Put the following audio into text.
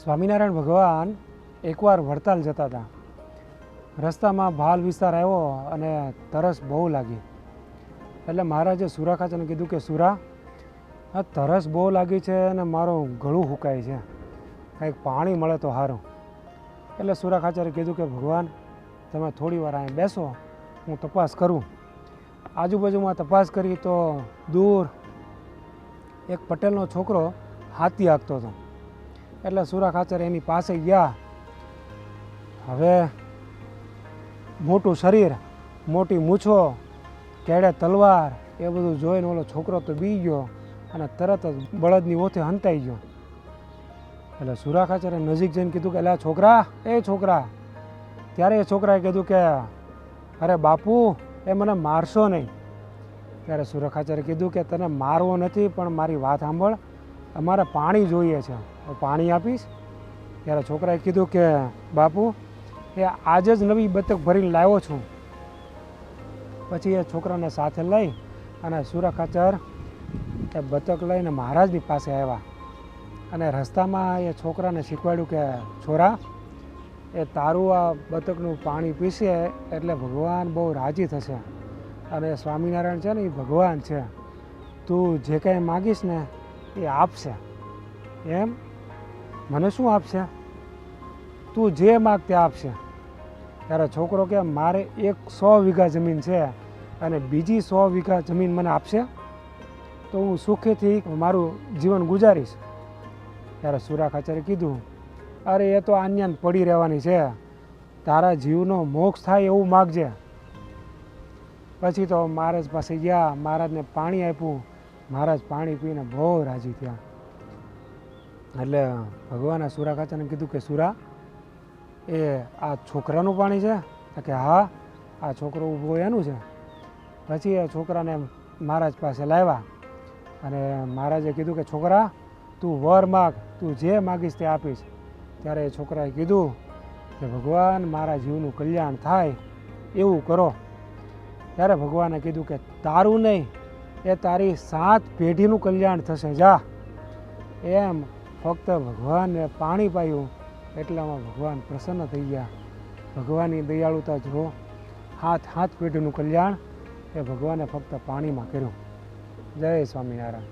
સ્વામિનારાયણ ભગવાન એકવાર વડતાલ જતા હતા. રસ્તામાં ભાલ વિસ્તાર આવ્યો અને તરસ બહુ લાગી. એટલે મહારાજે સુરા ખાચરને કીધું કે સુરા, આ તરસ બહુ લાગી છે અને મારું ગળું હુકાય છે, કંઈક પાણી મળે તો સારું. એટલે સુરા ખાચરે કીધું કે ભગવાન, તમે થોડી વાર અહીં બેસો, હું તપાસ કરું. આજુબાજુમાં તપાસ કરી તો દૂર એક પટેલનો છોકરો હાથી હાંકતો હતો. એટલે સુરા ખાચર એની પાસે ગયા. હવે મોટું શરીર, મોટી મૂછો, કેડે તલવાર, એ બધું જોઈને ઓલો છોકરો તો બી ગયો અને તરત જ બળદની ઓથે હંતાઈ ગયો. એટલે સુરા ખાચરે નજીક જઈને કીધું કે અલા છોકરા, એ છોકરા. ત્યારે એ છોકરાએ કીધું કે અરે બાપુ, એ મને મારશો નહીં. ત્યારે સુરા ખાચરે કીધું કે તને મારવો નથી, પણ મારી વાત સાંભળ, અમારે પાણી જોઈએ છે, પાણી આપીશ? ત્યારે છોકરાએ કીધું કે બાપુ, એ આજે જ નવી બતક ભરીને લાવ્યો છું. પછી એ છોકરાને સાથે લઈ અને સુરા ખાચર એ બતક લઈને મહારાજની પાસે આવ્યા. અને રસ્તામાં એ છોકરાને શીખવાડ્યું કે છોરા, એ તારું આ બતકનું પાણી પીશે એટલે ભગવાન બહુ રાજી થશે. અને સ્વામિનારાયણ છે ને એ ભગવાન છે, તું જે કાંઈ માગીશ ને એ આપશે. એમ? મને શું આપશે? તું જે માગ તે આપશે. ત્યારે છોકરો કે મારે 100 વીઘા જમીન છે અને બીજી 100 વીઘા જમીન મને આપશે તો હું સુખેથી મારું જીવન ગુજારીશ. ત્યારે સુરા ખાચરે કીધું, અરે એ તો આન્યાન પડી રહેવાની છે, તારા જીવનો મોક્ષ થાય એવું માગજે. પછી તો મહારાજ પાસે ગયા, મહારાજને પાણી આપ્યું. મહારાજ પાણી પીને બહુ રાજી થયા. એટલે ભગવાને સુરા ખાચરને કીધું કે સુરા, એ આ છોકરાનું પાણી છે? કે હા, આ છોકરો ઊભો એનું છે. પછી એ છોકરાને મહારાજ પાસે લાવ્યા અને મહારાજે કીધું કે છોકરા, તું વર માગ, તું જે માગીશ તે આપીશ. ત્યારે એ છોકરાએ કીધું કે ભગવાન, મારા જીવનું કલ્યાણ થાય એવું કરો. ત્યારે ભગવાને કીધું કે તારું નહીં, એ તારી 7 પેઢીનું કલ્યાણ થશે, જા. એમ ફક્ત ભગવાનને પાણી પાયું એટલામાં ભગવાન પ્રસન્ન થઈ ગયા. ભગવાનની દયાળુતા જુઓ, 7 પેઢીનું કલ્યાણ એ ભગવાને ફક્ત પાણીમાં કર્યું. જય સ્વામિનારાયણ.